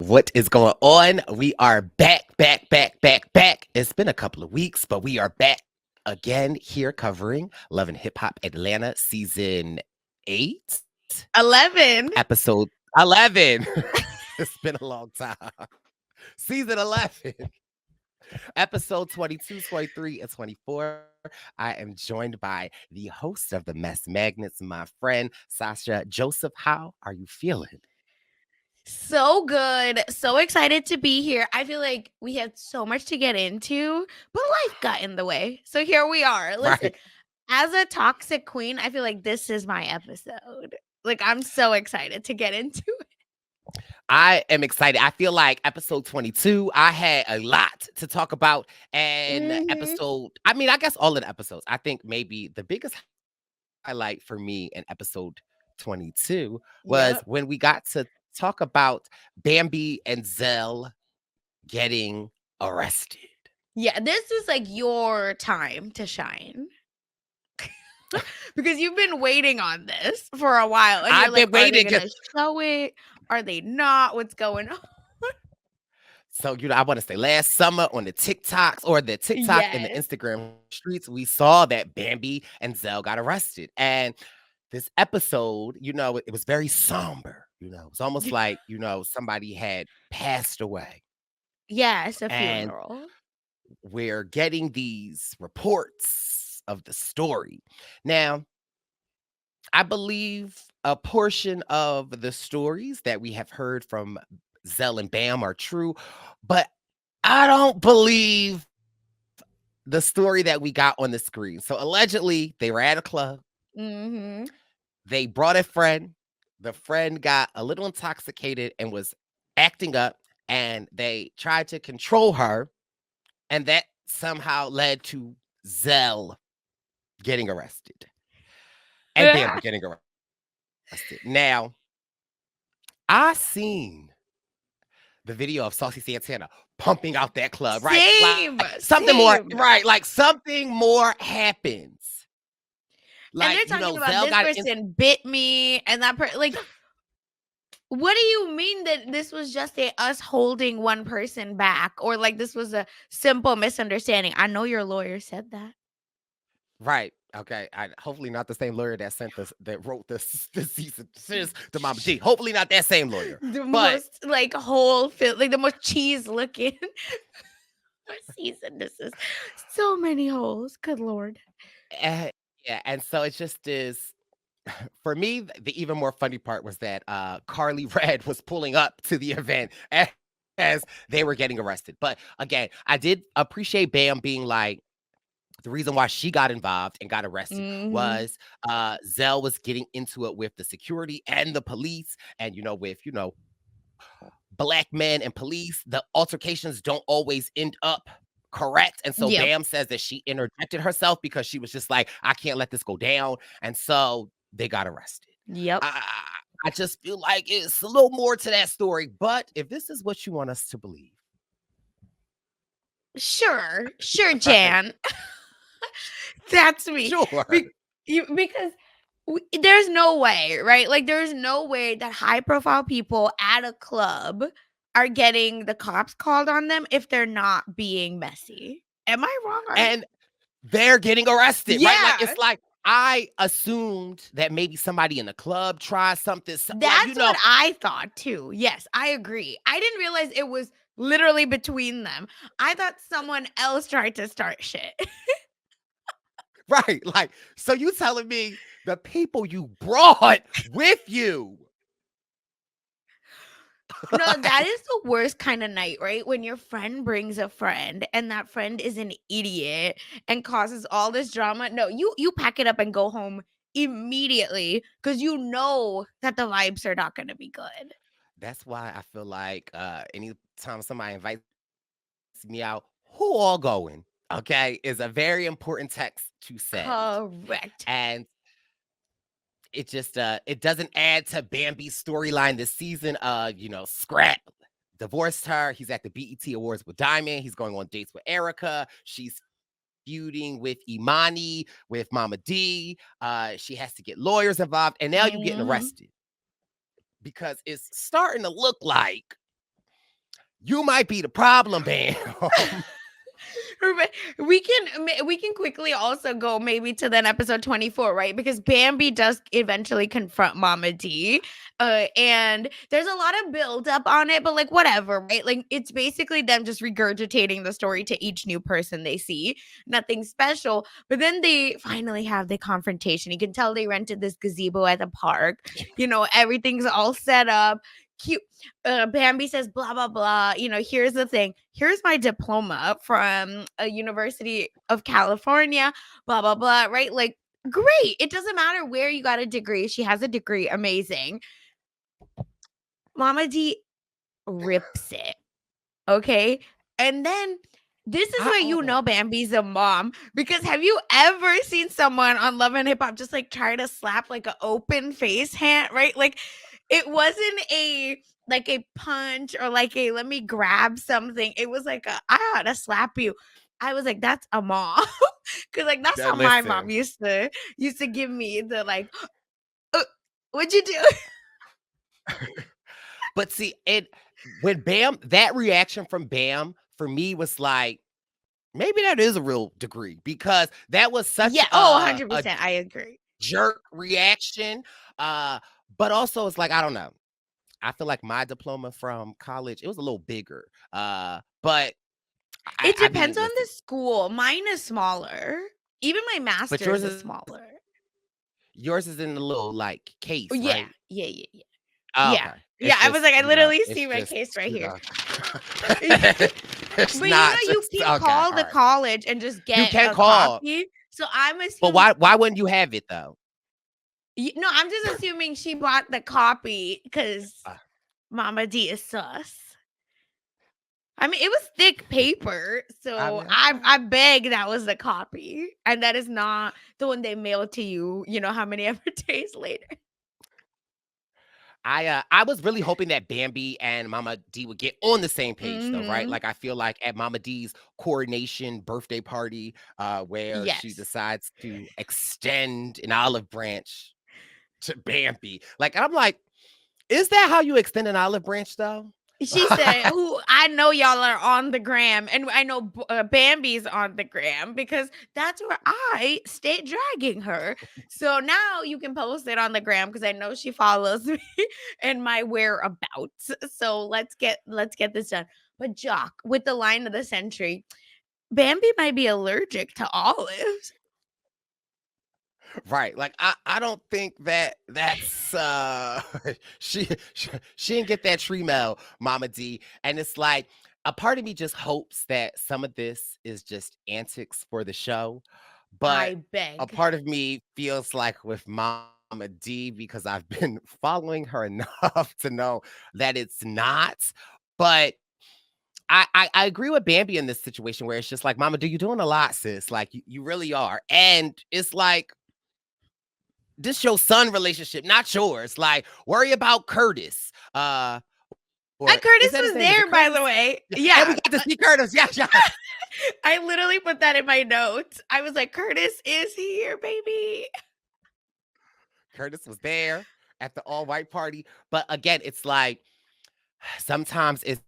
What is going on? We are back. It's been a couple of weeks, but we are back again here covering Love and Hip Hop Atlanta season 8, 11. episode 11. It's been a long time. Season 11, episode 22, 23, and 24. I am joined by the host of the Mess Magnets, my friend Sasha Joseph. How are you feeling? So good. So excited to be here. I feel like we had so much to get into, but life got in the way. So here we are. Listen, Right. as a toxic queen, I feel like this is my episode. Like, I'm so excited to get into it. I am excited. I feel like episode 22, I had a lot to talk about. And Mhm. I guess all of the episodes. I think maybe the biggest highlight for me in episode 22 was Yep. when we got to talk about Bambi and Zell getting arrested. Yeah, this is like your time to shine. Because you've been waiting on this for a while and you're I've like, been are they waiting going because to show it? Are they not? What's going on? I want to say last summer on the TikToks or the TikTok and the Yes. Instagram streets, we saw that Bambi and Zell got arrested. And this episode, it was very somber. It's almost like, somebody had passed away. Yes, a And funeral. we're getting these reports of the story. Now, I believe a portion of the stories that we have heard from Zell and Bam are true, but I don't believe the story that we got on the screen. So allegedly, they were at a club. Mhm. They brought a friend. The friend got a little intoxicated and was acting up, and they tried to control her, and that somehow led to Zell getting arrested and Bambi getting arrested. Now, I seen the video of Saucy Santana pumping out that club, right? Same, Like something more, same. right? Like something more happens. And Like, they're talking about Zell this got it. person bit me and like, what do you mean that this was just us holding one person back, or like this was a simple misunderstanding? I know your lawyer said that. Right. Okay. Hopefully not the same lawyer that sent this that wrote this cease and desist to Mama G. Hopefully not that same lawyer. The But most like whole like the most cheese looking season. This is so many holes. Good lord. uh, yeah, and so it just is for me, the even more funny part was that Carly Red was pulling up to the event as they were getting arrested. But again, I did appreciate Bam being like, the reason why she got involved and got arrested Mhm. was Zell was getting into it with the security and the police. And, with, black men and police, the altercations don't always end up correct. And so Yep. Bam says that she interjected herself because she was just like, I can't let this go down. And so they got arrested. Yep. I, I just feel like it's a little more to that story. But if this is what you want us to believe, Sure. Sure, right? Jan. That's me. Sure. Because there's no way, right? Like, there's no way that high profile people at a club are getting the cops called on them if they're not being messy. Am I wrong? And they're getting arrested, right? Like, Yeah, it's like, I assumed that maybe somebody in the club tried something, like, that's what I thought too. Yes, I agree. I didn't realize it was literally between them. I thought someone else tried to start shit. right? Like, so you telling me the people you brought with you, No, that like, is the worst kind of night, right? When your friend brings a friend and that friend is an idiot and causes all this drama. No, you pack it up and go home immediately because you know that the vibes are not going to be good. that's why I feel like anytime somebody invites me out, who all going? Okay, is a very important text to send. Correct. And it just it doesn't add to Bambi's storyline this season. Scrap divorced her. He's at the BET Awards with Diamond. He's going on dates with Erica. She's feuding with Imani, with Mama D. She has to get lawyers involved, and now you're getting Mhm. arrested because it's starting to look like You might be the problem, Bam. We can quickly also go maybe to then episode 24, right? Because Bambi does eventually confront Mama D. And there's a lot of build up on it, but like whatever, right? Like it's basically them just regurgitating the story to each new person they see. Nothing special. But then they finally have the confrontation. You can tell they rented this gazebo at the park. Everything's all set up. Cute. Bambi says blah blah blah. Here's the thing. Here's my diploma from a University of California. Blah blah blah. Right? Like, great. It doesn't matter where you got a degree. She has a degree. Amazing. Mama D rips it. Okay. And then this is where you know Bambi's a mom, because have you ever seen someone on Love and Hip Hop just like try to slap like an open face hand, right? Like it wasn't a punch or like a let me grab something. It was like I ought to slap you. I was like, that's a mom. Cause like that's how my mom Listen. used to give me the like, what'd you do? But see, when Bam, that reaction from Bam for me was like, maybe that is a real degree, because that was such Yeah. Oh, 100%. I agree. jerk reaction. But also it's like, I don't know. I feel like my diploma from college, it was a little bigger. But It I mean, depends on the listen, school. Mine is smaller. Even my but master's is smaller. yours is in the little like Oh, case, yeah. right? Yeah, yeah, yeah. Oh, Yeah. okay. Yeah, It's I was just, like, I you know, literally it's see my just, case right you here. know, it's But not you just can okay. call All the right. college and just You get can a call, copy. So I'm but assuming why wouldn't you have it though? no, I'm just assuming she bought the copy because Uh, Mama D is sus. I mean, it was thick paper, I so mean, I okay. I beg that was the copy, and that is not the one they mailed to you. You know how many ever days later. I was really hoping that Bambi and Mama D would get on the same page though, right? Mhm. Like I feel like at Mama D's coronation birthday party, where she Yes. decides to extend an olive branch to Bambi. Like I'm like, is that how you extend an olive branch though? She said, "Who I know y'all are on the gram, and I know Bambi's on the gram because that's where I stay dragging her. So now you can post it on the gram because I know she follows me and my whereabouts. So let's get this done." But Jock, with the line of the century, Bambi might be allergic to olives. Right. Like I don't think that that's she didn't get that tree mail, Mama D. And it's like a part of me just hopes that some of this is just antics for the show. But I a beg. part of me feels like with Mama D, because I've been following her enough to know that it's not. But I agree with Bambi in this situation where it's just like, Mama, you're doing a lot, sis. Like you really are. And it's like this your son relationship, not yours. Like, worry about Curtis. Or is that his Curtis name? Is was it there, Curtis? by the way. Yeah. And we Yeah. got to see Curtis. Yeah, yeah. I literally put that in my notes. I was like, Curtis is here, baby. Curtis was there at the all white party. But again, it's like sometimes it's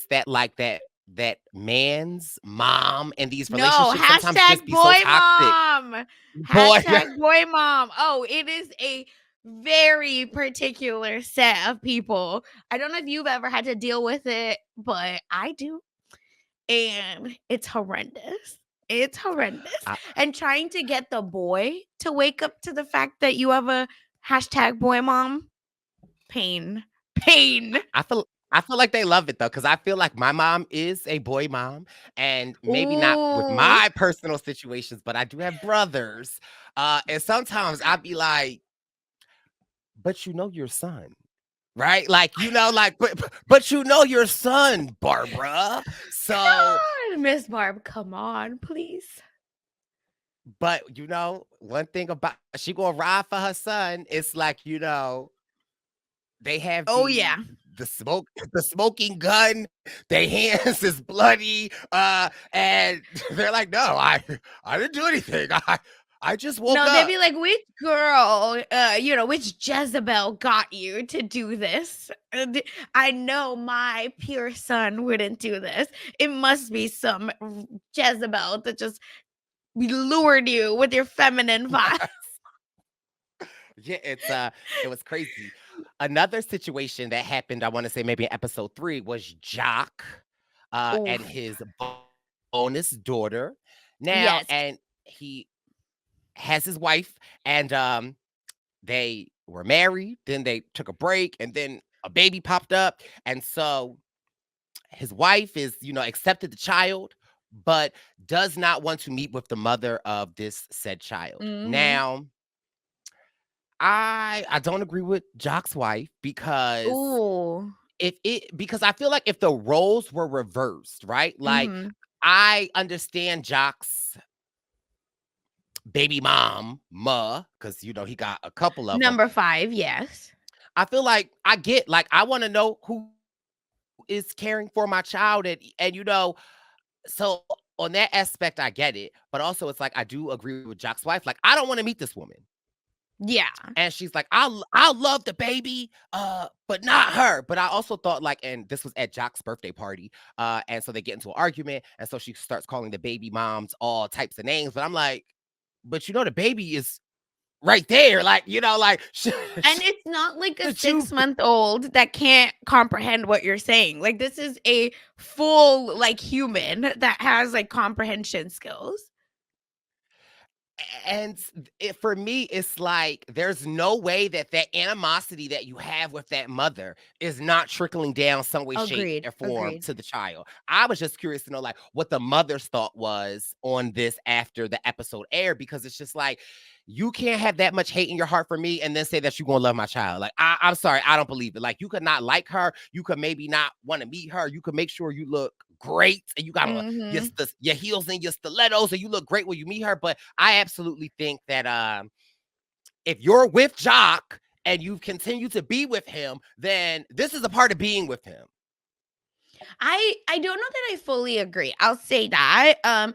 that man's mom in these No, relationships sometimes just hashtag be so boy toxic. mom. Boy, Hashtag boy mom. Oh, it is a very particular set of people. I don't know if you've ever had to deal with it, but I do. And it's horrendous. It's horrendous. I, And trying to get the boy to wake up to the fact that you have a hashtag boy mom, pain. Pain. I feel like they love it though, because I feel like my mom is a boy mom, and maybe not with Ooh. my personal situations, but I do have brothers. And sometimes I'd be like, but you know your son, right? Like, like, but you know your son, Barbara. So, Come on, Miss Barb. Come on, please. but one thing about she gonna ride for her son, it's like, they have Oh, yeah. the smoking gun, their hands is bloody, and they're like, no, I didn't do anything. I just woke No, they'd up. be like, "Which girl, which Jezebel got you to do this? I know my pure son wouldn't do this. It must be some Jezebel that just lured you with your feminine vibe." Yeah, it was crazy. Another situation that happened, I want to say maybe in episode 3, was Jock and Oof. his bonus daughter. Now, and Yes. he has his wife, and they were married, then they took a break, and then a baby popped up. And so his wife is, accepted the child, but does not want to meet with the mother of this said child. Mhm. Now, I don't agree with Jock's wife because Ooh. because I feel like if the roles were reversed, right? Like Mhm. I understand Jock's baby mom, Ma, because he got a couple of them. Number 5, yes. I feel like I get like I want to know who is caring for my child, so on that aspect I get it, but also it's like I do agree with Jock's wife. Like I don't want to meet this woman. Yeah. And she's like, I'll love the baby, but not her. But I also thought like, and this was at Jock's birthday party, and so they get into an argument, and so she starts calling the baby moms all types of names. But I'm like, but the baby is right there, like like And it's not like a should you? 6-month-old that can't comprehend what you're saying. Like, this is a full, like, human that has, like, comprehension skills. And for me, it's like there's no way that animosity that you have with that mother is not trickling down some way, shape, Agreed, or form agreed. to the child. I was just curious to know like what the mother's thought was on this after the episode aired, because it's just like you can't have that much hate in your heart for me and then say that you're gonna love my child. Like I'm sorry, I don't believe it. Like you could not like her, you could maybe not want to meet her, you could make sure you look great and you got on Mhm. your heels and your stilettos and you look great when you meet her. But I absolutely think that if you're with Jock and you continue to be with him, then this is a part of being with him. I don't know that I fully agree. I'll say that. I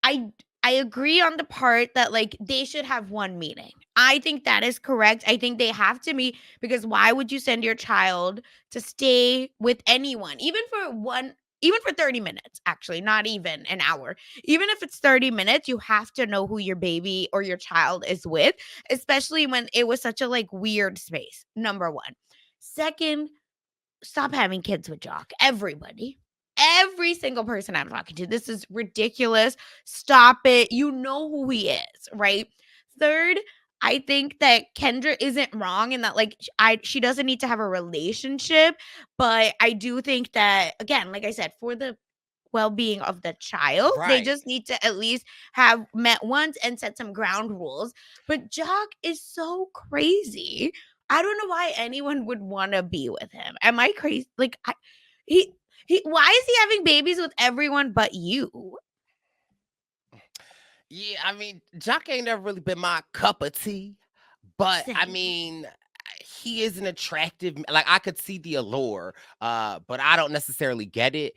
I I agree on the part that, like, they should have one meeting. I think that is correct. I think they have to meet, because why would you send your child to stay with anyone, even for 30 minutes, actually, not even an hour. Even if it's 30 minutes, you have to know who your baby or your child is with, especially when it was such a, like, weird space, number 1. Second, stop having kids with Jock. Everybody. Every single person I'm talking to. This is ridiculous. Stop it. You know who he is, right? Third, I think that Kendra isn't wrong in that, like, she doesn't need to have a relationship, but I do think that, again, like I said, for the well-being of the child, they Right. just need to at least have met once and set some ground rules. But Jock is so crazy. I don't know why anyone would wanna be with him. Am I crazy? Like, he why is he having babies with everyone but you? Yeah, I mean, Jock ain't never really been my cup of tea, but I Same. mean, he is an attractive, like I could see the allure, but I don't necessarily get it.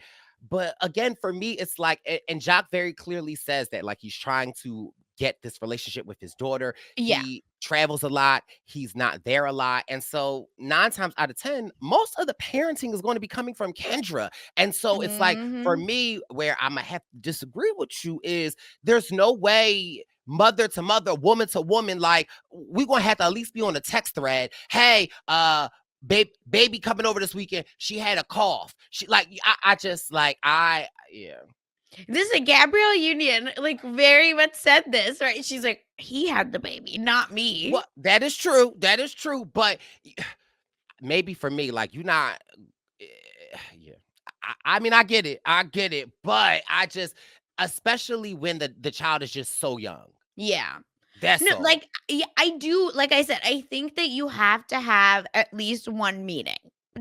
But again, for me, it's like, and Jock very clearly says that like he's trying to get this relationship with his daughter. Yeah. He travels a lot, he's not there a lot. And so 9 times out of 10, most of the parenting is going to be coming from Kendra. And so it's like for Mhm. me, where I'm gonna have to disagree with you is there's no way mother to mother, woman to woman, like we're gonna have to at least be on a text thread. Hey, baby coming over this weekend. She had a cough. She like I just like I yeah. This is Gabrielle Union, like, very much said this, right? She's like, "He had the baby, not me." Well, that is true. That is true. But maybe for me, like you're not. Yeah. I mean, I get it. I get it. But I just, especially when the child is just so young. Yeah. That's No, all. like, yeah, I do, like I said, I think that you have to have at least one meeting.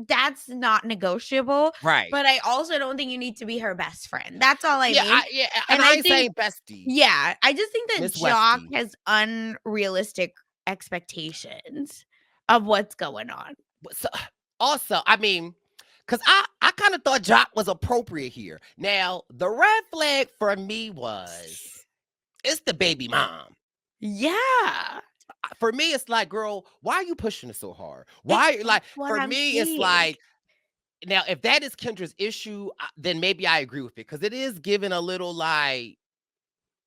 That's not negotiable, Right. but I also don't think you need to be her best friend. That's all I mean. Yeah. And And I I ain't think, saying bestie, yeah, I just think that Miss Jock Westie. has unrealistic expectations of what's going on. So, also, I mean, because I kind of thought Jock was appropriate here. Now, the red flag for me was it's the baby mom. Yeah. For me, it's like, girl, why are you pushing it so hard? It Why, like, That's what for I'm me, it's saying. like, now, if that is Kendra's issue, then maybe I agree with it because it is giving a little like,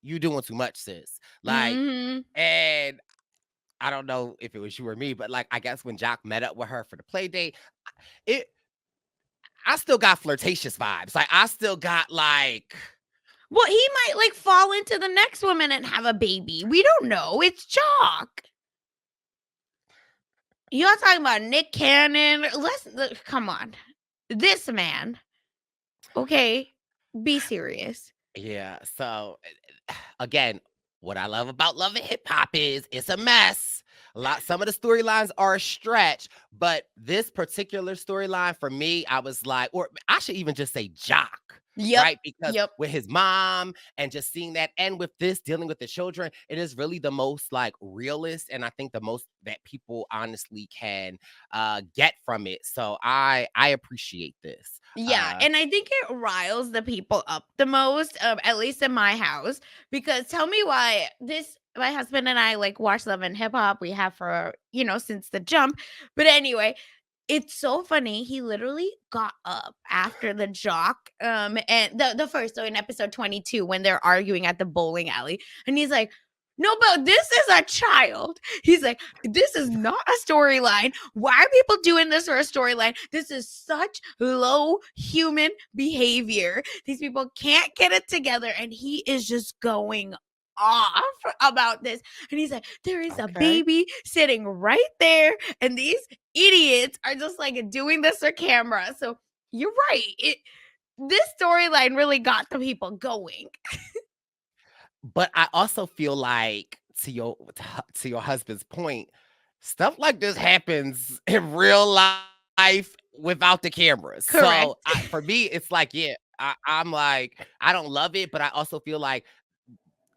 you doing too much, sis. Like, Mhm. and I don't know if it was you or me, but like, I guess when Jock met up with her for the play date, it, I still got flirtatious vibes. Like, I still got like, Well, he might, like, fall into the next woman and have a baby. We don't know. It's Jock. Y'all talking about Nick Cannon? Come on. This man, okay? Be serious. yeah. So again, what I love about Love and Hip Hop is it's a mess. Some of the storylines are a stretch, but this particular storyline for me, I was like, or I should even just say Jock, Yep. right? Because Yep. with his mom and just seeing that, and with this dealing with the children, it is really the most like realist, and I think the most that people honestly can get from it. So I appreciate this. Yeah, Uh and I think it riles the people up the most, at least in my house, because tell me why this my husband and I like watch Love and Hip Hop. We have for, since the jump. But anyway, it's so funny. He literally got up after the jock, and the first, so in episode 22, when they're arguing at the bowling alley, and he's like, "No, but this is a child." He's like, "This is not a storyline. Why are people doing this for a storyline? This is such low human behavior. These people can't get it together." And he is just going off about this. And he's like, "There is a okay. baby sitting right there, and these idiots are just like doing this for camera." So you're right. This storyline really got the people going. But I also feel like to your husband's point, stuff like this happens in real life without the cameras. So Correct. for me, it's like, yeah, I'm like, I don't love it, but I also feel like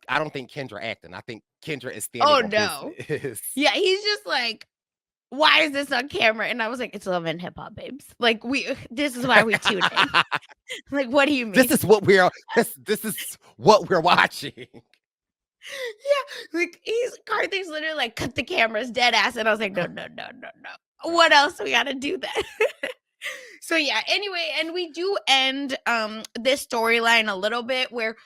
I don't think Kendra acting. I think Kendra is standing Oh on no. business. Yeah, he's just like, "Why is this on camera?" And I was like, "It's Love and Hip Hop, babes. Like, this is why we tune in." Like, what do you mean? This is what we're this is what we're watching. Yeah, like, Karthik's literally like, "Cut the cameras, dead ass." And I was like, "No, no, no, no, no. What else we gotta do that?" So yeah, anyway, and we do end this storyline a little bit where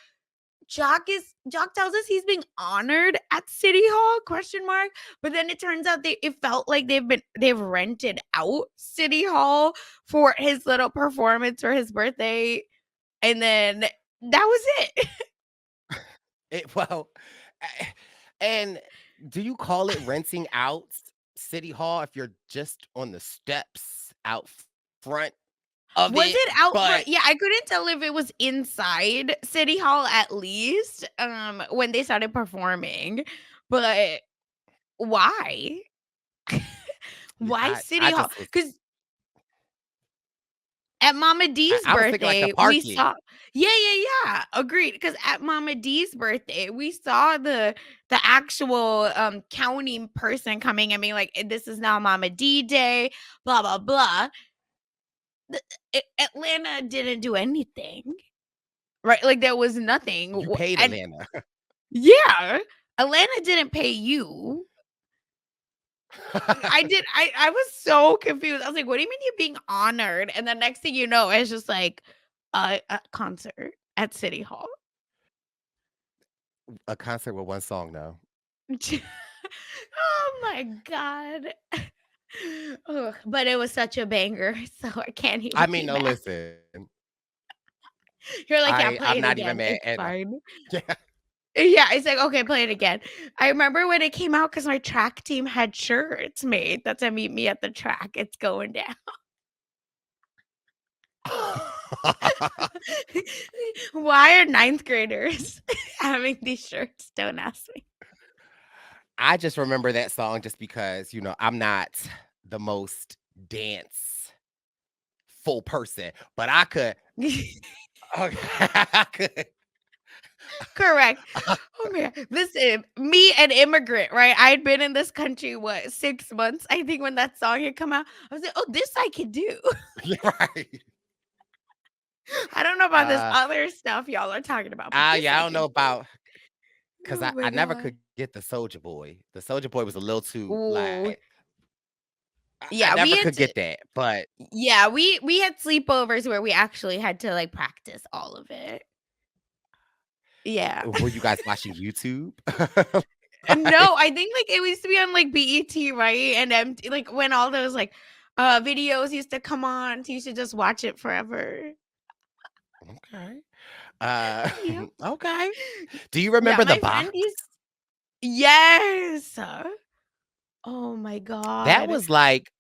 Jock tells us he's being honored at City Hall, question mark. But then it turns out it felt like they've rented out City Hall for his little performance for his birthday. And then that was it. Well, eh, and do you call it renting out City Hall if you're just on the steps out front of Was it? it out But front? Yeah, I couldn't tell if it was inside City Hall at least, when they started performing. But why? yeah, Why City I Hall? just was Because at Mama D's I was thinking like the birthday, we parking. saw. Yeah, agreed. Because at Mama D's birthday, we saw the actual, county person coming and being like, "This is now Mama D day, blah, blah, blah." Atlanta didn't do anything, right? Like, there was nothing, You w paid and Atlanta. yeah, Atlanta didn't pay you. I was so confused. I was like, "What do you mean you're being honored?" And the next thing you know, it's just like a concert at City Hall. A concert with one song though. Oh my god. Ugh, but it was such a banger, so I can't I even mean, be no, mad. listen. You're like, "Yeah, I'm play it not even again. mad It's at fine." yeah. Yeah, it's like, "Okay, play it again." I remember when it came out because my track team had shirts made that said, "Meet me at the track. It's going down." Why are ninth graders having these shirts? Don't ask me. I just remember that song just because, I'm not the most dance full person, but I could okay, I could Correct. Oh man, listen, me an immigrant, right? I'd been in this country, what, 6 months? I think when that song had come out, I was like, "Oh, this I can do." you're right. I don't know about this Uh, other stuff y'all are talking about, but this yeah, I I don't know can do. about 'cause Oh I my never god. could get the Soulja Boy. The Soulja Boy was a little too, like, Ooh. I Yeah, we never had could to get that, but yeah, we had sleepovers where we actually had to, like, practice all of it. Yeah. were you guys watching YouTube? No, Like, I think, like, it used to be on, like, BET, right? And like, when all those, like, videos used to come on, so you should just watch it forever. okay. Uh, Yep. okay. Do you Yeah, remember the my friend box? used Yes! Oh my That god. was, like,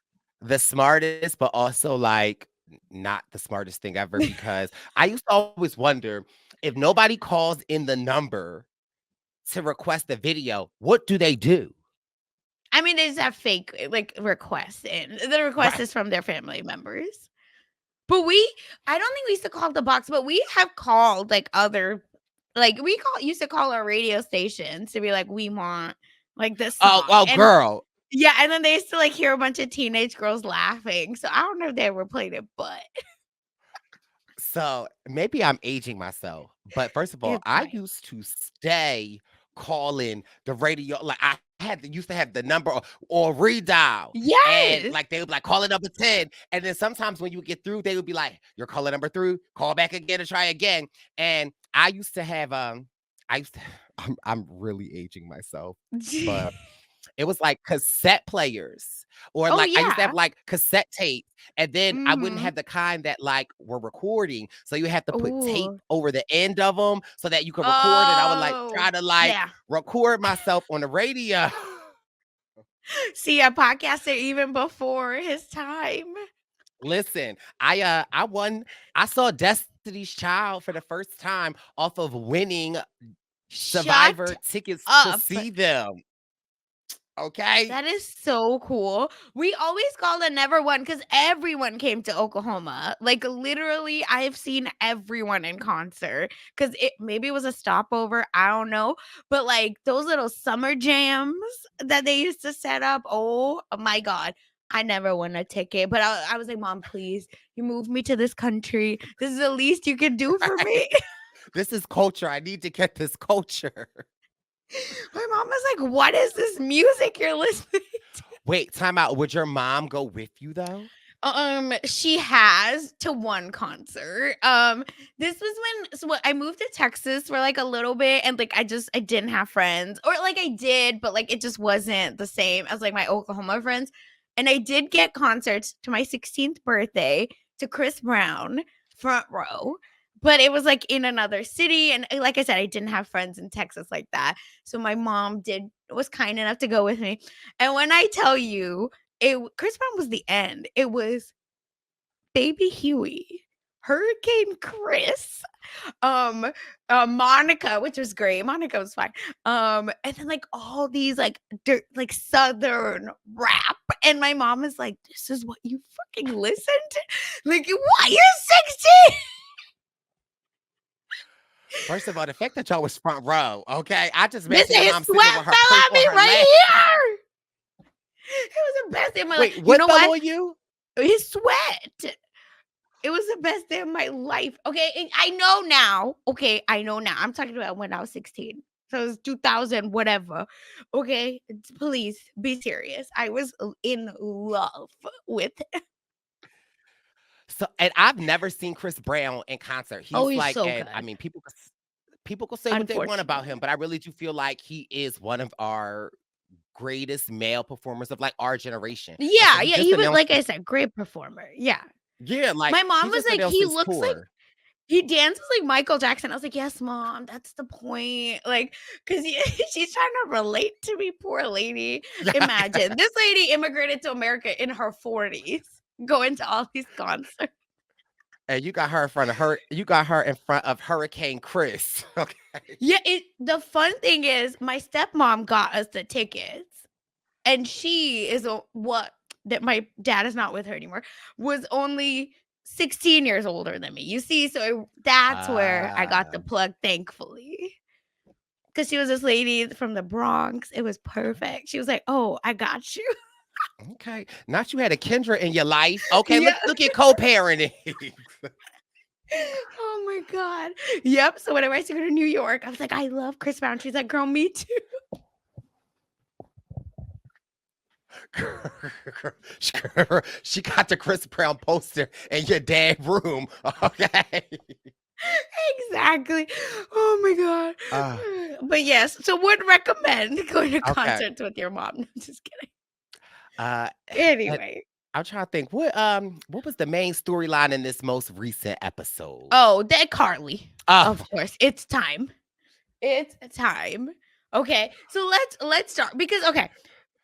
the smartest, but also, like, not the smartest thing ever because I used to always wonder if nobody calls in the number to request a video, what do they do? I mean, they just have fake, like, requests in. The request Right. is from their family members. But I don't think we used to call it the box, but we have called, like, other like, we used to call our radio stations to be like, "We want, like, this Oh, song," oh, and girl. yeah, and then they used to, like, hear a bunch of teenage girls laughing, so I don't know if they ever played it, but So, maybe I'm aging myself, but first of all, it's I fine. used to stay calling the radio, like, I had to used to have the number or redial, and, Yes! like, they would be like, "Caller number 10," and then sometimes when you would get through, they would be like, "You're caller number 3, call back again and try again," and I used to have, I used to I'm really aging myself, but it was like cassette players or, Oh, like, I used to yeah. have, like, cassette tape, and then I wouldn't Mhm. have the kind that, like, were recording, so you have to put tape Ooh. over the end of them so that you could record, and I would, like, Oh, try to, like, yeah. record myself on the radio. See, a podcaster even before his time. Listen, I won I saw Destiny's Child for the first time off of winning Shut Survivor tickets to up. see them, okay? That is so cool. We always called it never one because everyone came to Oklahoma. Like, literally, I have seen everyone in concert because maybe it was a stopover. I don't know. But, like, those little summer jams that they used to set up. Oh my God. I never won a ticket. But I was like, Mom, please, you moved me to this country. This is the least you can do for Right? me. This is culture, I need to get this culture. My mom was like, what is this music you're listening to? Wait, time out. Would your mom go with you though? She has to one concert. This was I moved to Texas for like a little bit, and like I didn't have friends, or like I did, but like it just wasn't the same as like my Oklahoma friends. And I did get concerts to my 16th birthday to Chris Brown, front row, but it was like in another city, and like I said, I didn't have friends in Texas like that. So my mom did was kind enough to go with me. And when I tell you Chris Brown was the end. It was Baby Huey, Hurricane Chris, um, Monica, which was great. Monica was fine. And then like all these like like Southern rap. And my mom is like, "This is what you fucking listen to? Like, what? You're 16." First of all, the fact that y'all was front row, okay? I just imagine Listen, your his mom sitting there with sweat her fell purse on on me her lap. right here. It was the best day of my life. Wait, You what know fell what? on you? His sweat. It was the best day of my life. Okay, and I know now. Okay, I know now. I'm talking about when I was 16. So it was 2000, whatever. Okay, please be serious. I was in love with So, and I've never seen Chris Brown in concert. Oh, He's he's like, so and I good. mean, people can say what they want about him, Unfortunately. but I really do feel like he is one of our greatest male performers of like our generation. And so Yeah, he yeah, just he was announced like I said, great performer. Yeah. yeah, like My mom he was just like, announced he his looks like tour. he dances like Michael Jackson. I was like, "Yes, mom, that's the point." Like, because she's trying to relate to me, poor lady. Imagine this lady immigrated to America in her 40s, going to all these concerts. And you got her in front of her. You got her in front of Hurricane Chris. Okay. Yeah, the fun thing is my stepmom got us the tickets, and she is what that my dad is not with her anymore, was only 16 years older than me. You see, so that's where I got the Ah, plug, thankfully. 'Cause she was this lady from the Bronx. It was perfect. She was like, "Oh, I got you." okay. Not you had a Kendra in your life. Okay, Yeah. look at co-parenting. Oh my God. Yep. So whenever I see her to New York, I was like, I love Chris Brown. She's like, girl, me too. She got the Chris Brown poster in your damn room. Okay. Exactly. Oh my God. Uh, But yes, so would recommend going to okay. concerts with your mom. No, just kidding. Uh, and Anyway. I'm trying to think what was the main storyline in this most recent episode? Oh, that Carly. Oh, Of course. It's time. It's time. Okay. So let's start because okay,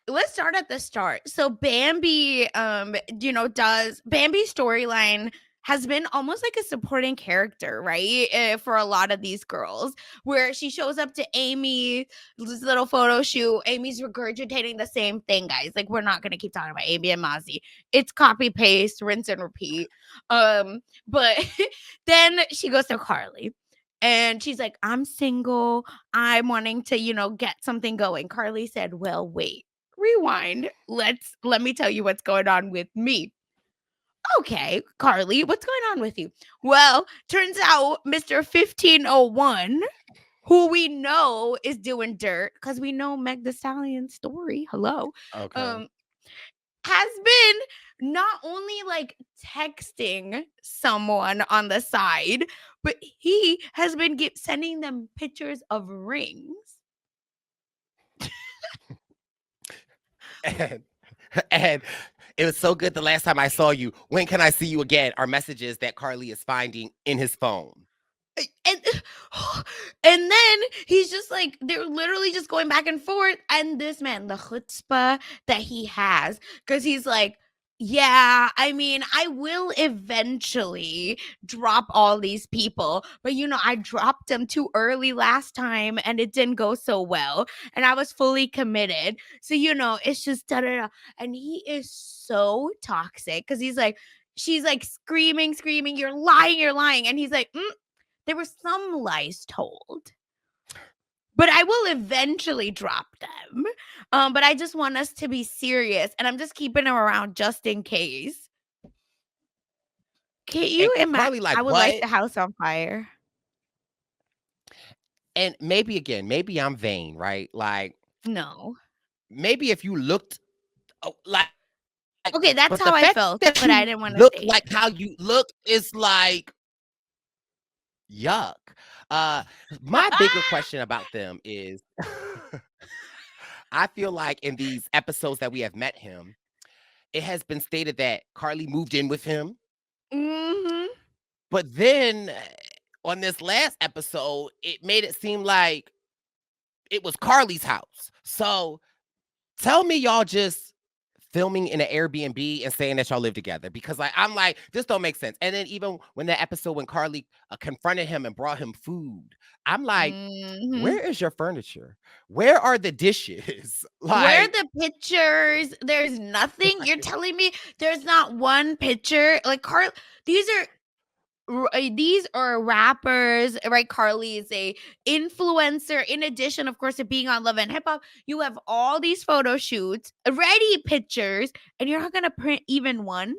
let's start at the start. So Bambi, does Bambi's storyline has been almost like a supporting character, right? For a lot of these girls, where she shows up to Amy's little photo shoot. Amy's regurgitating the same thing, guys. Like, we're not gonna keep talking about Amy and Mozzie. It's copy paste, rinse and repeat. But then she goes to Carly. And she's like, I'm single. I'm wanting to, get something going. Carly said, well, wait, rewind. Let me tell you what's going on with me. Okay, Carly, what's going on with you? Well, turns out Mr. 1501, who we know is doing dirt, because we know Meg the Stallion's story. Hello. okay. Um, has been not only like texting someone on the side, but he has been sending them pictures of rings. And and it was so good the last time I saw you. When can I see you again? Are messages that Carly is finding in his phone. And and then he's just like they're literally just going back and forth. And this man, the chutzpah that he has, because he's like, yeah, I mean, I will eventually drop all these people, but I dropped them too early last time and it didn't go so well. And I was fully committed. So, it's just da da da. And he is so toxic because she's like screaming, you're lying, you're lying. And he's like, there were some lies told, but I will eventually drop them. But I just want us to be serious, and I'm just keeping them around just in case. Can And you imagine? Carly, like, I would light what? the house on fire. And maybe again, maybe I'm vain, right? Like, No. maybe if you looked like, Okay, that's but the how I fact felt, that but I you didn't want to look say like it. how you look is like yuck. Uh, my bigger question about them is I feel like in these episodes that we have met him, it has been stated that Carly moved in with him. Mhm. But then on this last episode, it made it seem like it was Carly's house. So tell me y'all just filming in an Airbnb and saying that y'all live together because I'm like, this don't make sense. And then even when that episode when Carly confronted him and brought him food, I'm like, Mhm. where is your furniture? Where are the dishes? Where are Like, the pictures? There's nothing. You're telling me there's not one picture? Like these these are rappers, right? Carly is a influencer. In addition, of course, to being on Love and Hip Hop, you have all these photo shoots, ready pictures, and you're not gonna print even one,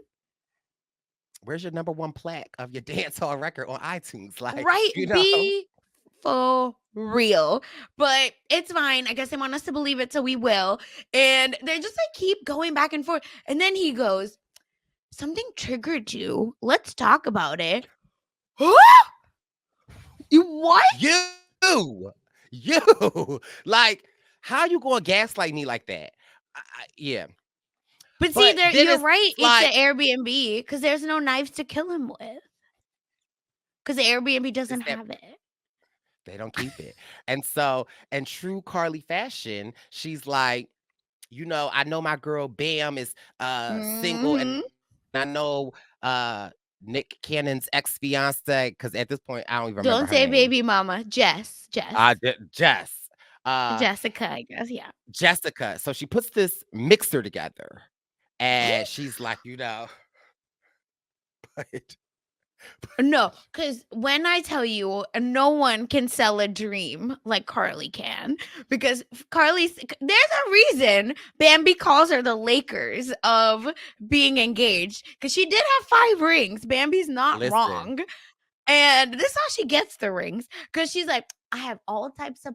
where's your number one plaque of your dance hall record on iTunes? Like, right? you know, Be for real, but it's fine. I guess they want us to believe it, so we will. And they just like keep going back and forth, and then he goes, "Something triggered you. Let's talk about it." You what? you, like, how you gonna gaslight me like that? Yeah, But see, but there then you're it's right. It's like an Airbnb because there's no knives to kill him with. Because the Airbnb it's doesn't that have it. they don't keep it, and so in true Carly fashion, she's like, I know my girl Bam is single, and Mhm. I know Nick Cannon's ex fiance because at this point I don't even remember Don't her say name. baby mama. Jess. Jess. Uh, Jessica, I guess. Yeah. Jessica. So she puts this mixer together and she's like, but No, because when I tell you, no one can sell a dream like Carly can. Because there's a reason Bambi calls her the Lakers of being engaged. Because she did have 5 rings. Bambi's not listen, wrong. And this is how she gets the rings, because she's like, I have all types of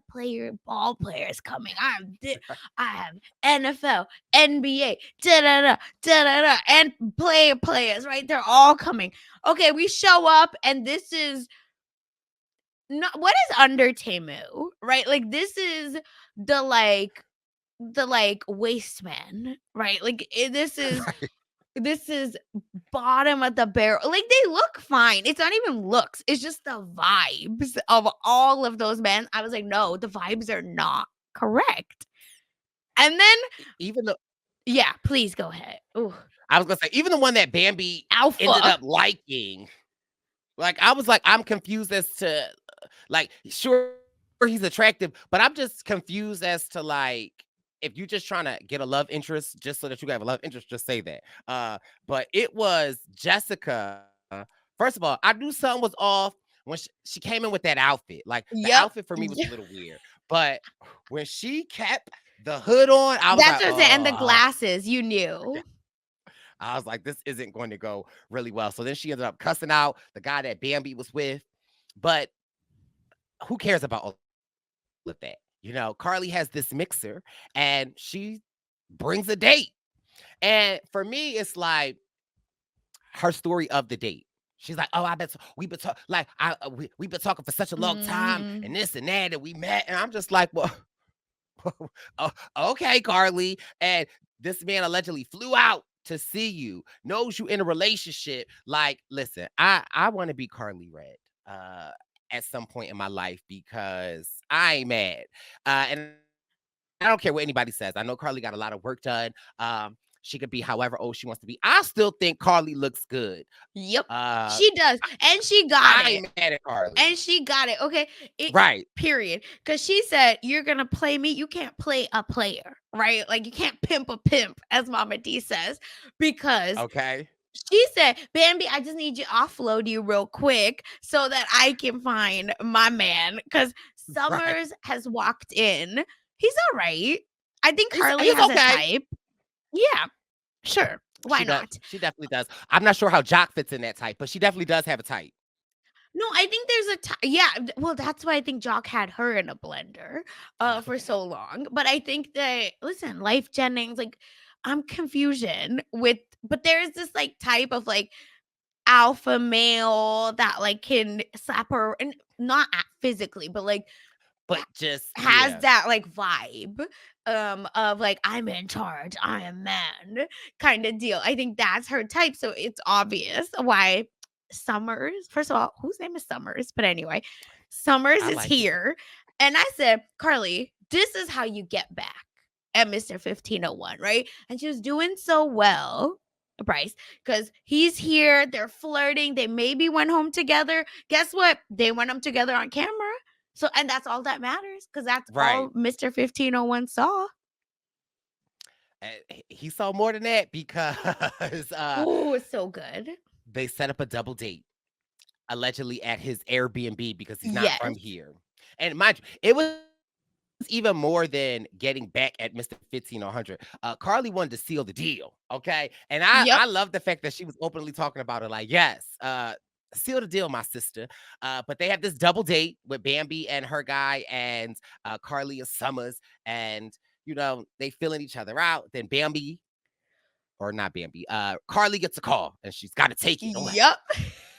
ball players coming. I have NFL, NBA, da da da da da da, and players, right? They're all coming. Okay, we show up, and this is not what is under Temu, right? Like this is the waste man, right? Like Right. this is bottom of the barrel. Like they look fine. It's not even looks. It's just the vibes of all of those men. I was like, no, the vibes are not correct. And then, Even the yeah, please go ahead. Ooh, I was gonna say, even the one that Bambi ended alpha. up liking, like, I was like, I'm confused as to, like, sure, he's attractive, but I'm just confused as to, like, if you just trying to get a love interest just so that you have a love interest, just say that. But it was Jessica. First of all, I knew something was off when she came in with that outfit. Like, the Yep. outfit for me was a little weird, but when she kept the hood on, I was That's like, what I'm saying. And the "Oh." glasses, you knew. I was like, "This isn't going to go really well." So then she ended up cussing out the guy that Bambi was with, but who cares about all of that? You know, Carly has this mixer and she brings a date. And for me, it's like her story of the date. She's like, "Oh, I bet we've been talking like we've been talking for such a long time, Mhm. and this and that, and we met." And I'm just like, "Well, oh, okay, Carly." And this man allegedly flew out to see you, knows you in a relationship. Like, listen, I want to be Carly Red at some point in my life because I ain't mad. And I don't care what anybody says. I know Carly got a lot of work done. She could be however old she wants to be. I still think Carly looks good. Yep. Uh, She does. And she got I it. ain't mad at Carly. And she got it. Okay. It Right. period. Because she said, you're gonna play me. You can't play a player, right? Like you can't pimp a pimp, as Mama D says. Because Okay. she said, Bambi, I just need you to offload you real quick so that I can find my man. Because Right. Summers has walked in. He's all right. I think Carly He's has a okay. type. Yeah, sure. Why She does. not? She definitely does. I'm not sure how Jock fits in that type, but she definitely does have a type. No, I think there's yeah, well, that's why I think Jock had her in a blender, for Okay. so long, but I think that listen, Life Jennings, like, I'm confusion with but there's this, like, type of, like, alpha male that, like, can slap her and not a physically, but, like, But just has yeah. that, like, vibe, of, like, "I'm in charge, I am man," kinda deal. I think that's her type, so it's obvious why Summers first of all, whose name is Summers? But anyway, Summers I is like it. here, and I said, "Carly, this is how you get back at Mr. 1501, right?" And she was doing so well, Bryce, because he's here, they're flirting, they maybe went home together. Guess what? They went home together on camera. So and that's all that matters because that's all Right. Mr. 1501 saw. He saw more than that because Oh, it's so good. they set up a double date allegedly at his Airbnb because he's not from Yes. here. And mind you, it was even more than getting back at Mr. 15100. Carly wanted to seal the deal, okay? And Yep. I love the fact that she was openly talking about it like, yes, seal the deal, my sister. But they have this double date with Bambi and her guy and Carly and Summers, and you know, they feeling each other out. Then Bambi, or not Bambi, Carly gets a call and she's got to take it away. Yep.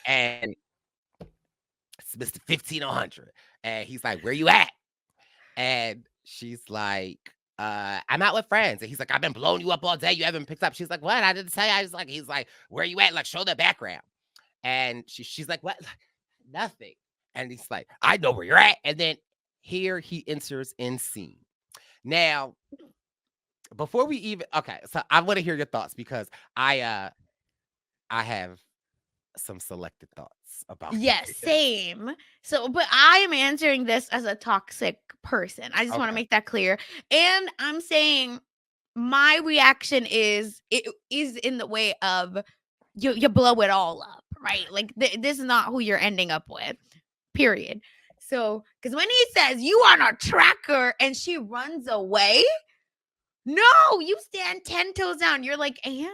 And it's Mr. 15100. And he's like, "Where you at?" And she's like, "I'm out with friends." And he's like, "I've been blowing you up all day. You haven't picked up." She's like, "What? I didn't say." He's like, "Where you at? Like, show the background." And she's like, "What?" Nothing. And he's like, "I know where you're at." And then here he enters in scene. Now, before we even okay, so I want to hear your thoughts because I have some selected thoughts about Yes, this. same. So, but I am answering this as a toxic person. I just want to Okay. make that clear. And I'm saying my reaction is it is in the way of you blow it all up, right? Like this is not who you're ending up with. Period. So, because when he says you on a tracker and she runs away, no, you stand 10 toes down. You're like, and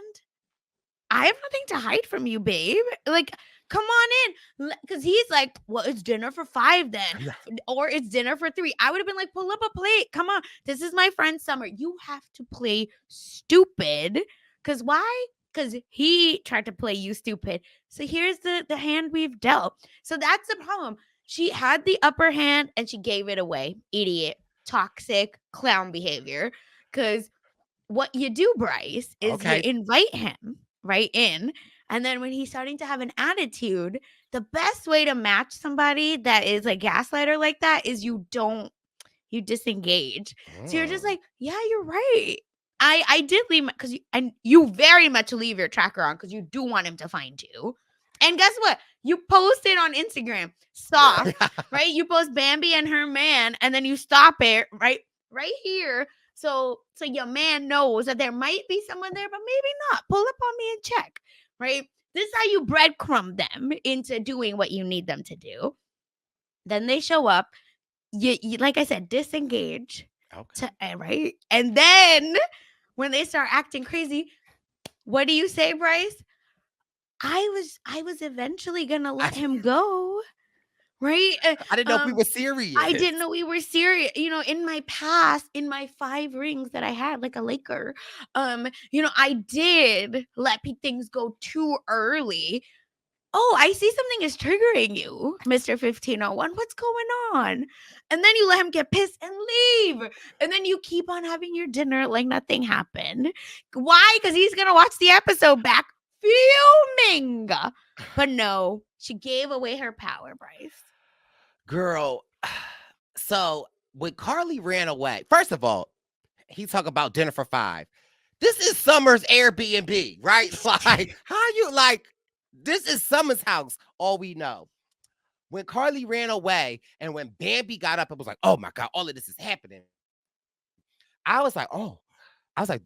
I have nothing to hide from you, babe. Like, come on in. Because he's like, well, it's dinner for 5 then, Yeah. or it's dinner for 3. I would have been like, pull up a plate. Come on. This is my friend Summer. You have to play stupid. Because why? Because he tried to play you stupid. So here's the hand we've dealt. So that's the problem. She had the upper hand and she gave it away. Idiot. Toxic clown behavior. Because what you do, Bryce, is you Okay. invite him right in. And then when he's starting to have an attitude, the best way to match somebody that is a gaslighter like that is you disengage. So you're just Mm. like, yeah, you're right. I did leave because you very much leave your tracker on because you do want him to find you. And guess what? You post it on Instagram, soft, right? You post Bambi and her man, and then you stop it right here. So your man knows that there might be someone there, but maybe not. Pull up on me and check, right? This is how you breadcrumb them into doing what you need them to do. Then they show up. You like I said, disengage Okay. right? And then when they start acting crazy, what do you say, Bryce? I was eventually gonna I, let him go, right? I didn't know if we were serious. I didn't know we were serious. In my past, in my 5 rings that I had, like a Laker, I did let things go too early. Oh, I see something is triggering you, Mr. 1501. What's going on? And then you let him get pissed and leave. And then you keep on having your dinner like nothing happened. Why? Because he's going to watch the episode back fuming. But no, she gave away her power, Bryce. Girl, so when Carly ran away, first of all, he talk about dinner for 5. This is Summer's Airbnb, right? Like, how you like, this is Summer's house, all we know. When Carly ran away and when Bambi got up and was like, oh my God, all of this is happening. I was like,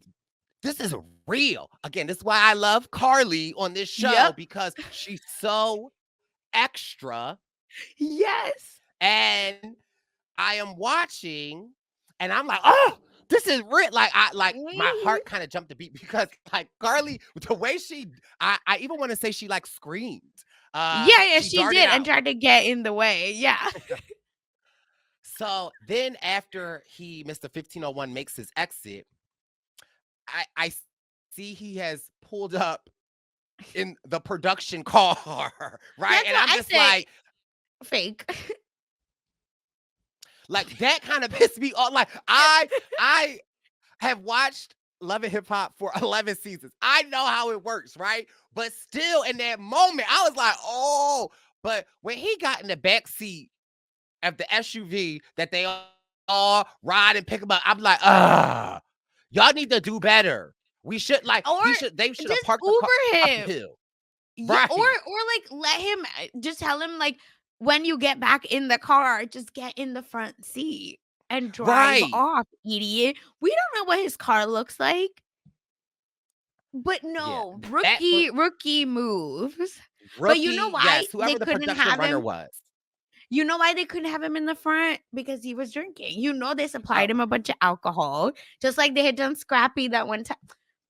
this is real. Again, this is why I love Carly on this show Yep. because she's so extra. Yes. And I am watching and I'm like, oh, this is real. Like my heart kind of jumped a beat because like Carly, the way I even want to say she like screamed. Yeah, She she darted did and out. tried to get in the way. Yeah. So then after Mr. 1501 makes his exit, I see he has pulled up in the production car, right? That's And what I'm I just say. Fake. like that kind of pissed me off. Like I have watched Love and Hip Hop for 11 seasons. I know how it works, right? But still in that moment, I was like, oh, but when he got in the back seat of the SUV that they all ride and pick him up, I'm like, y'all need to do better. We should like Or they should have just parked the car Uber up the him. hill. Yeah, or Right. like let him just tell him like when you get back in the car, just get in the front seat and drive Right. off, idiot. We don't know what his car looks like. But Yeah. no, That was rookie moves. But you know rookie. why Yes. they Whoever the couldn't production have runner him? was. You know why they couldn't have him in the front? Because he was drinking. They Uh, supplied him a bunch of alcohol, just like they had done Scrappy that one time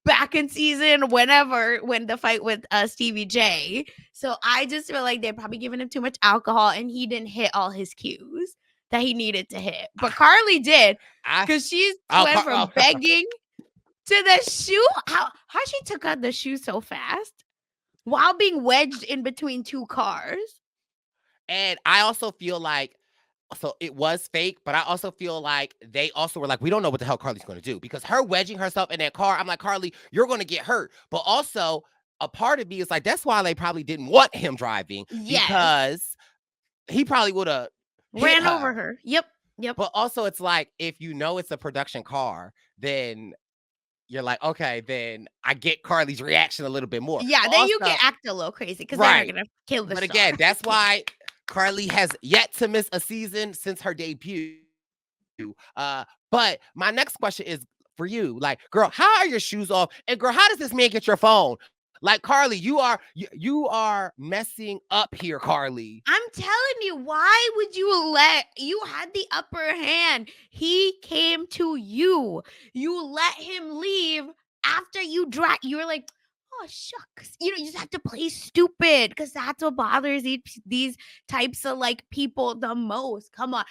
back in season when the fight with Stevie J. So I just feel like they're probably giving him too much alcohol and he didn't hit all his cues that he needed to hit. But Carly did I because she oh, went from begging to the shoe. How she took out the shoe so fast while being wedged in between 2 cars. and I also feel like so it was fake, but I also feel like they also were like, we don't know what the hell Carly's going to do because her wedging herself in that car. I'm like, Carly, you're going to get hurt. But also, a part of me is like, that's why they probably didn't want him driving Yes. because he probably would have hit Ran over her. her. Yep. But also, it's like, if you know it's a production car, then you're like, okay, then I get Carly's reaction a little bit more. Yeah, But then you can also, act a little crazy because they're not right. gonna kill the But star. again, that's why Carly has yet to miss a season since her debut. But my next question is for you. Like, girl, how are your shoes off? And girl, how does this man get your phone? Like, Carly, you are messing up here, Carly. I'm telling you, why would you you had the upper hand? He came to you. You let him leave after you were like, oh shucks. You just have to play stupid because that's what bothers these types of like people the most. Come on.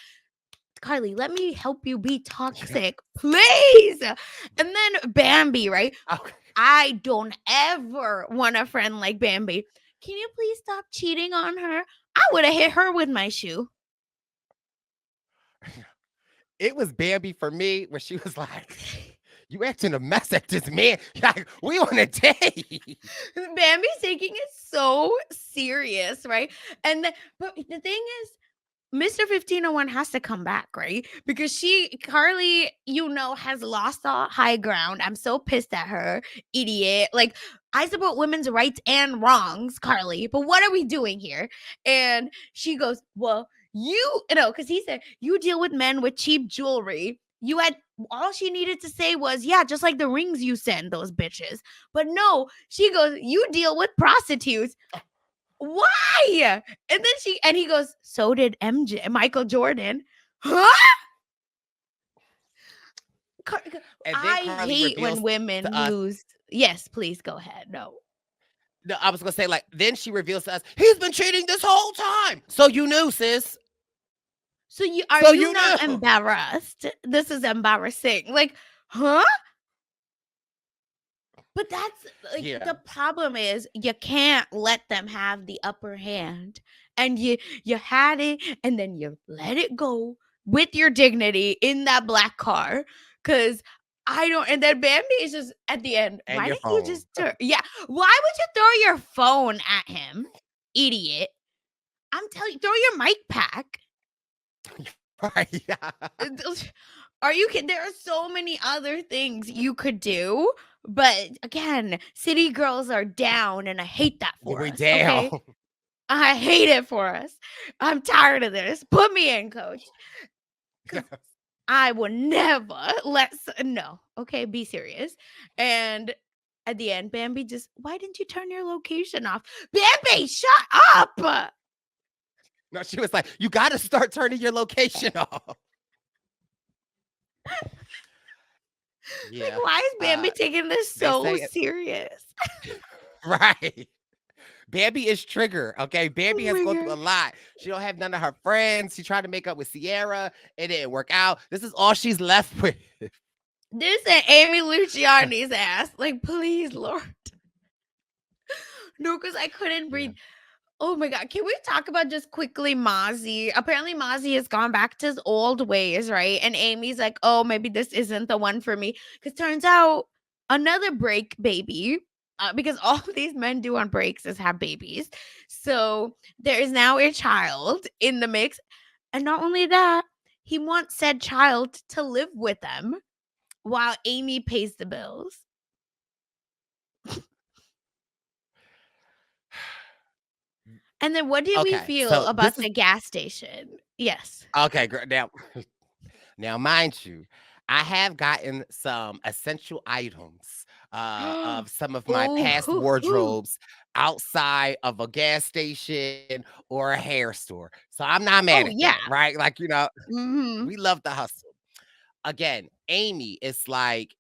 Carly, let me help you be Yeah. toxic, please. And then Bambi, right? Okay. I don't ever want a friend like Bambi. Can you please stop cheating on her? I would have hit her with my shoe. It was Bambi for me where she was like, "You acting a mess at this man. Like, we on a date." Bambi's taking it so serious, right? But the thing is, Mr. 1501 has to come back, right? Because Carly, has lost all high ground. I'm so pissed at her, idiot. Like, I support women's rights and wrongs, Carly, but what are we doing here? And she goes, well, because he said, you deal with men with cheap jewelry. You had all she needed to say was, yeah, just like the rings you send those bitches. But no, she goes, you deal with prostitutes. Why? And he goes, so did Michael Jordan. Huh? And then I Carly hate when reveals women to us. lose. Yes, please go ahead. No. No, I was gonna say, like, then she reveals to us, he's been cheating this whole time. So you knew, sis. So are So you you not knew. embarrassed? This is embarrassing. Like, huh? But that's like Yeah. the problem is you can't let them have the upper hand. And you had it and then you let it go with your dignity in that black car. Cause I don't and then Bambi is just at the end. And Why your didn't you phone. just yeah. Why would you throw your phone at him? Idiot. I'm telling you, throw your mic pack. Right. Yeah. Are you kidding? There are so many other things you could do. But again, city girls are down, and I hate that for We us. down. Okay. I hate it for us. I'm tired of this. Put me in, coach. Because I will never no. Okay. Be serious. And at the end, Bambi just, why didn't you turn your location off? Bambi, shut up. No, she was like, you got to start turning your location off. Like, Yeah. why is Bambi taking this They so say it. serious? Right. Bambi is trigger. Okay. Oh Bambi has my gone through a God. lot. She don't have none of her friends. She tried to make up with Sierra. It didn't work out. This is all she's left with. This and Amy Luciani's ass. Like, please, Lord. No, because I couldn't Yeah. breathe. Oh my God. Can we talk about just quickly Mozzie? Apparently, Mozzie has gone back to his old ways, right? And Amy's like, oh, maybe this isn't the one for me. Because turns out another break baby, because all these men do on breaks is have babies. So there is now a child in the mix. And not only that, he wants said child to live with them while Amy pays the bills. And then what did we Okay. feel So about this is the gas station? Yes. okay. Now, now, mind you, I have gotten some essential items of some of my Oh, past hoo, hoo. wardrobes outside of a gas station or a hair store. So I'm not mad Oh, at yeah. that, right? Like, Mhm. we love the hustle. Again, Amy, it's like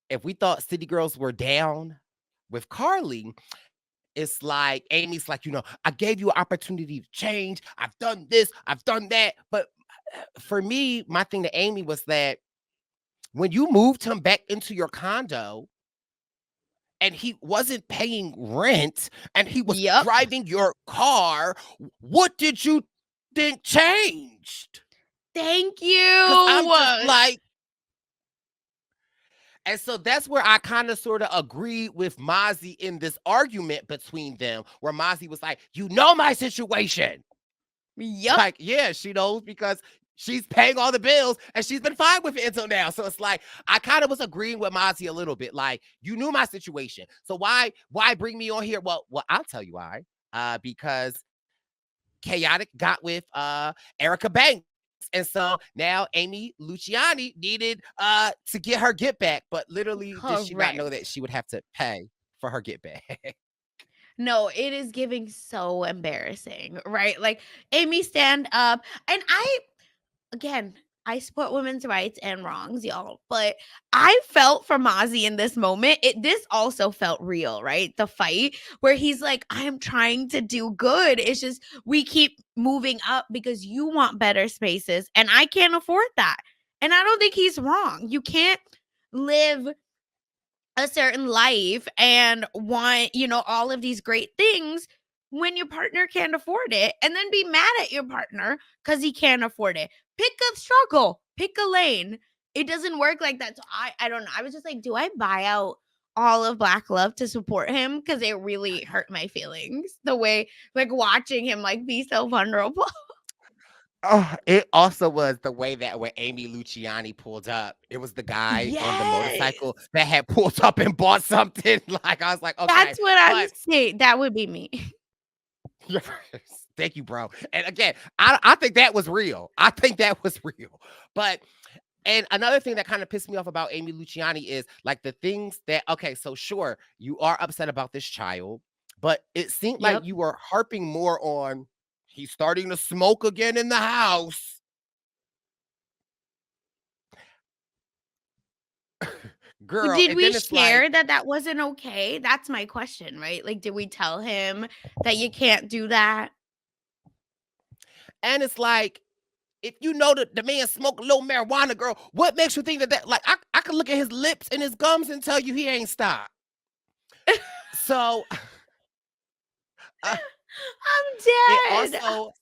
if we thought City Girls were down with Carly, it's like Amy's like, I gave you an opportunity to change. I've done this, I've done that. But for me, my thing to Amy was that when you moved him back into your condo and he wasn't paying rent and he was Yep. driving your car, what did you think changed? Thank Because I'm you. just like, and so that's where I kind of sort of agree with Mozzie in this argument between them, where Mozzie was like, my situation. Yep. Like, yeah, she knows because she's paying all the bills and she's been fine with it until now. So it's like I kind of was agreeing with Mozzie a little bit. Like, you knew my situation. So why bring me on here? Well, I'll tell you why. Because Chaotic got with Erica Banks. And so now Amy Luciani needed to get her get back, but literally did she not know that Correct. she would have to pay for her get back? No, it is giving so embarrassing, right? Like, Amy, stand up. And again, I support women's rights and wrongs, y'all. But I felt for Mozzie in this moment. This also felt real, right? The fight where he's like, I am trying to do good. It's just we keep moving up because you want better spaces and I can't afford that. And I don't think he's wrong. You can't live a certain life and want, all of these great things when your partner can't afford it and then be mad at your partner because he can't afford it. Pick a struggle, pick a lane. It doesn't work like that. So I don't know. I was just like, do I buy out all of Black Love to support him? Because it really hurt my feelings. The way, like, watching him like be so vulnerable. Oh, it also was the way that when Amy Luciani pulled up, it was the guy on the motorcycle Yes. that had pulled up and bought something. Like, I was like, okay, That's what I'm but saying. That would be me. thank you, bro. And again, I think that was real. I think that was real. But and another thing that kind of pissed me off about Amy Luciani is like the things that, okay, so sure, you are upset about this child, but it seemed like Yep. you were harping more on he's starting to smoke again in the house. Girl, Did and we then it's like, share that that wasn't okay? That's my question, right? Like, did we tell him that you can't do that? and it's like, if you know that the man smoked a little marijuana, girl, what makes you think that like I could look at his lips and his gums and tell you he ain't stopped. So uh, it I'm dead. also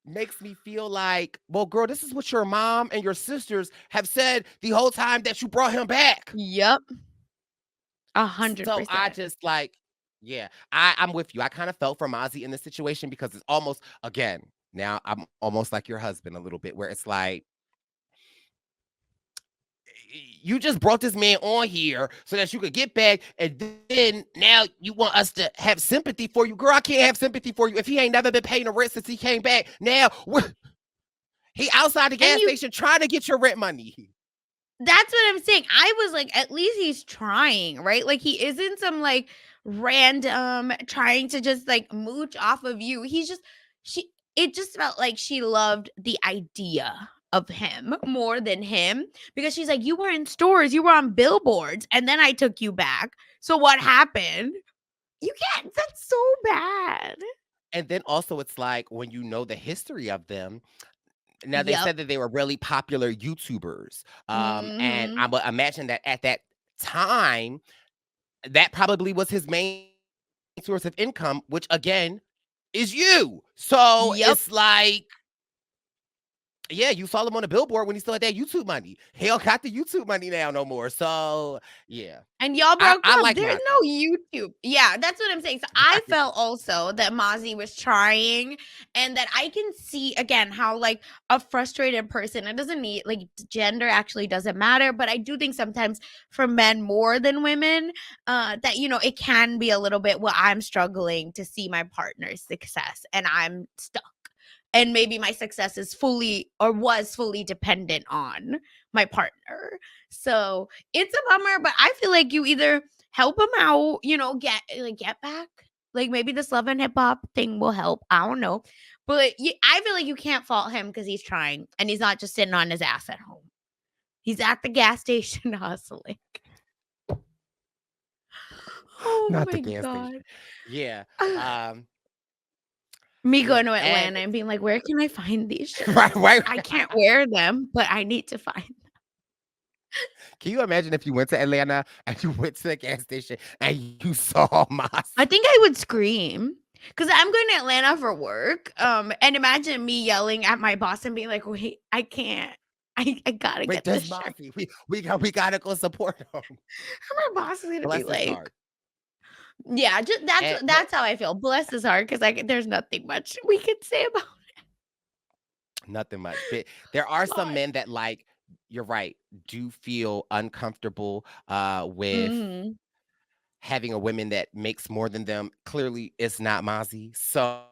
makes me feel like, well, girl, this is what your mom and your sisters have said the whole time that you brought him back. Yep. So I 100%. just like, yeah, I'm with you. I kind of felt for Mozzie in this situation because it's almost, again, now I'm almost like your husband a little bit, where it's like, you just brought this man on here so that you could get back, and then now you want us to have sympathy for you. Girl, I can't have sympathy for you if he ain't never been paying the rent since he came back. Now he outside the And gas station trying to get your rent money. that's what I'm saying. I was like, at least he's trying, right? Like, he isn't some like random trying to just like mooch off of you. It just felt like she loved the idea of him more than him because she's like, you were in stores, you were on billboards, and then I took you back. So what happened? You can't, that's so bad. And then also it's like when you know the history of them. Now they Yep. said that they were really popular YouTubers. And I Hmm. would imagine that at that time, that probably was his main source of income, which again is you. So Yep. it's like, yeah, you saw him on a billboard when he still had that YouTube money. He don't got the YouTube money now no more. So yeah. And y'all I, broke I up. like There's Mozzie. no YouTube. Yeah, that's what I'm saying. So I Right. felt also that Mozzie was trying and that I can see again how like a frustrated person, it doesn't need like gender actually doesn't matter, but I do think sometimes for men more than women, that it can be a little bit, well, I'm struggling to see my partner's success and I'm stuck. And maybe my success is fully or was fully dependent on my partner. So it's a bummer, but I feel like you either help him out, get back. Like maybe this love and hip hop thing will help. I don't know. But I feel like you can't fault him because he's trying and he's not just sitting on his ass at home. He's at the gas station hustling. Oh Not the my gas God. station. Yeah. Um, Me yeah. going to And Atlanta and being like, where can I find these right, shirts? right. I can't wear them, but I need to find. Can you imagine if you went to Atlanta and you went to the gas station and you saw I Mozzie? think I would scream because I'm going to Atlanta for work. And imagine me yelling at my boss and being like, "Wait, I can't. I gotta Wait, get there's this shirt." Mozzie. We gotta go support him. And my boss is gonna be Bless his like, heart. "Yeah, just that's And but that's how I feel. Bless his heart, because there's nothing much we can say about nothing much. But there are some God." men that like, you're right, do feel uncomfortable with Mhm. having a woman that makes more than them. Clearly, it's not Mozzie. So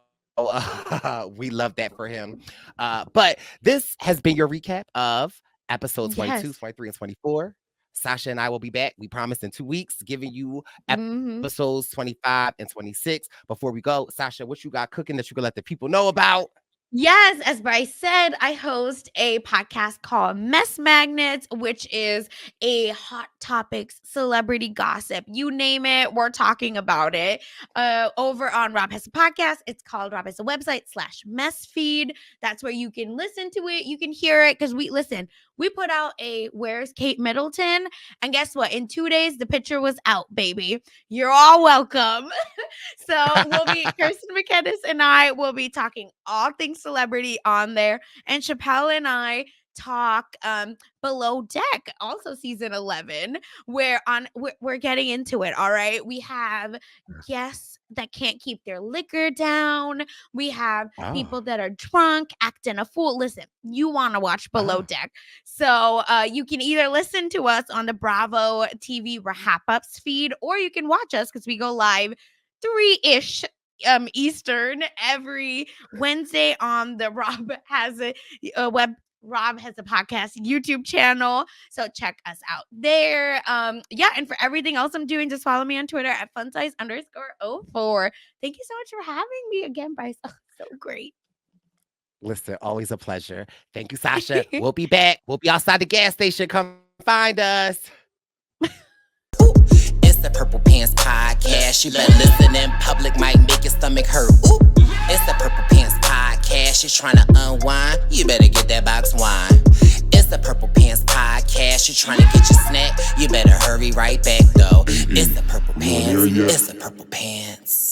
we love that for him. But this has been your recap of episode 22, Yes. 23, and 24. Sasha and I will be back. We promise in 2 weeks, giving you Mhm. episodes 25 and 26. Before we go, Sasha, what you got cooking that you can let the people know about? Yes, as Bryce said, I host a podcast called Mess Magnets, which is a hot topics, celebrity gossip. You name it, we're talking about it. Over on Rob Has a Podcast, it's called Rob Has a Website / Mess Feed. That's where you can listen to it, you can hear it. Because we put out a Where's Kate Middleton? And guess what? In 2 days, the picture was out, baby. You're all welcome. So Kirsten McKennis and I will be talking all things celebrity on there. And Chappelle and I talk Below Deck, also season 11, where we're getting into it. All right. We have guests that can't keep their liquor down. We have Oh, people that are drunk, acting a fool. Listen, you want to watch Below oh, Deck. So you can either listen to us on the Bravo TV Wrap Ups feed, or you can watch us because we go live 3-ish Eastern every Wednesday on the Rob has a podcast YouTube channel. So check us out there. Yeah, and for everything else I'm doing, just follow me on Twitter at funsize_04. Thank you so much for having me again, Bryce. Oh, so great. listen, always a pleasure. Thank you, Sasha. We'll be back. We'll be outside the gas station. Come find us. It's the Purple Pants Podcast. You better listen in public, might make your stomach hurt. Ooh. It's the Purple Pants Podcast. You're trying to unwind, you better get that box wine. It's the Purple Pants Podcast. You're trying to get your snack, you better hurry right back though. It's the Purple Pants. It's the Purple Pants.